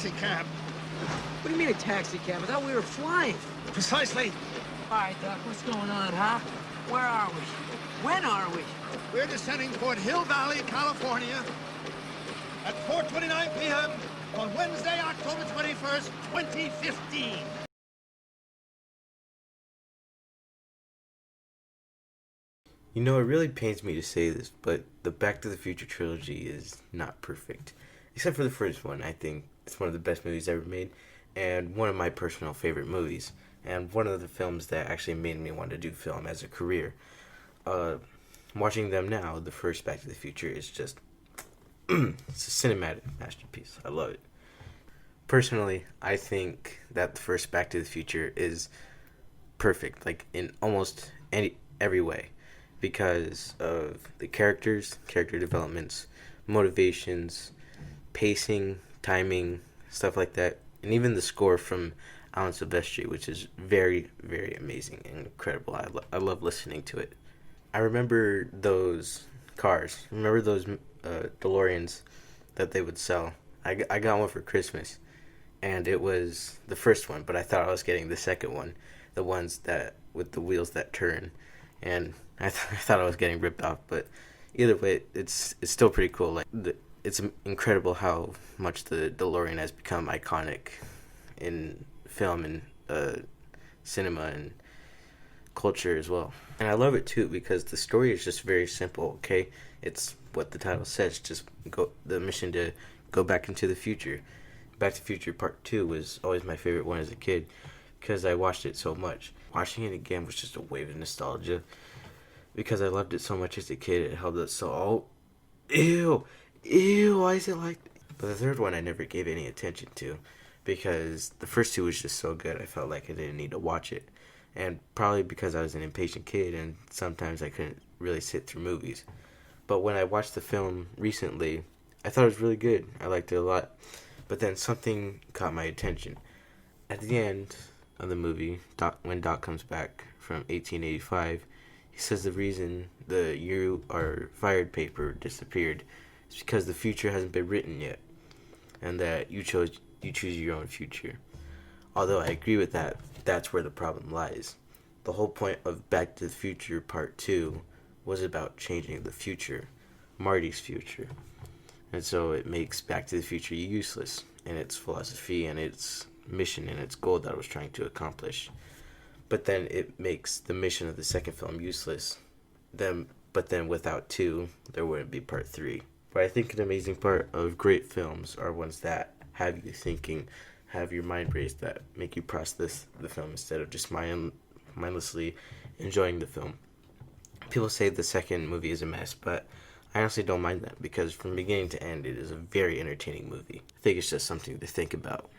taxi cab. What do you mean a taxi cab? I thought we were flying. Precisely. All right, Doc, what's going on, huh? Where are we? When are we? We're descending toward Hill Valley, California at 4:29 p.m. on Wednesday, October 21st, 2015. You know, it really pains me to say this, but the Back to the Future trilogy is not perfect. Except for the first one. I think it's one of the best movies ever made, and one of my personal favorite movies, and one of the films that actually made me want to do film as a career. Watching them now, the first Back to the Future is just it's a cinematic masterpiece. I love it. Personally, I think that the first Back to the Future is perfect, like in almost every way, because of the characters, character developments, motivations, pacing, timing, stuff like that, and even the score from Alan Silvestri, which is very, very amazing and incredible. I love listening to it. I remember those cars. Remember those DeLoreans that they would sell. I got one for Christmas, and it was the first one, but I thought I was getting the second one, the ones that with the wheels that turn, and I thought I was getting ripped off. But either way, it's still pretty cool. It's incredible how much the DeLorean has become iconic in film and cinema and culture as well. And I love it too because the story is just very simple. Okay, it's what the title says. Just the mission to go back into the future. Back to the Future Part 2 was always my favorite one as a kid because I watched it so much. Watching it again was just a wave of nostalgia because I loved it so much as a kid. It held up so... Ew, why is it like... But the third one I never gave any attention to because the first two was just so good I felt like I didn't need to watch it. And probably because I was an impatient kid and sometimes I couldn't really sit through movies. But when I watched the film recently, I thought it was really good. I liked it a lot. But then something caught my attention. At the end of the movie, when Doc comes back from 1885, he says the reason the "you are fired" paper disappeared is because the future hasn't been written yet, and that you choose your own future. Although I agree with that, that's where the problem lies. The whole point of Back to the Future Part 2 was about changing the future, Marty's future. And so it makes Back to the Future useless in its philosophy and its mission and its goal that it was trying to accomplish. But then it makes the mission of the second film useless. But then without 2, there wouldn't be Part 3. But I think an amazing part of great films are ones that have you thinking, have your mind raised, that make you process the film instead of just mindlessly enjoying the film. People say the second movie is a mess, but I honestly don't mind that because from beginning to end, it is a very entertaining movie. I think it's just something to think about.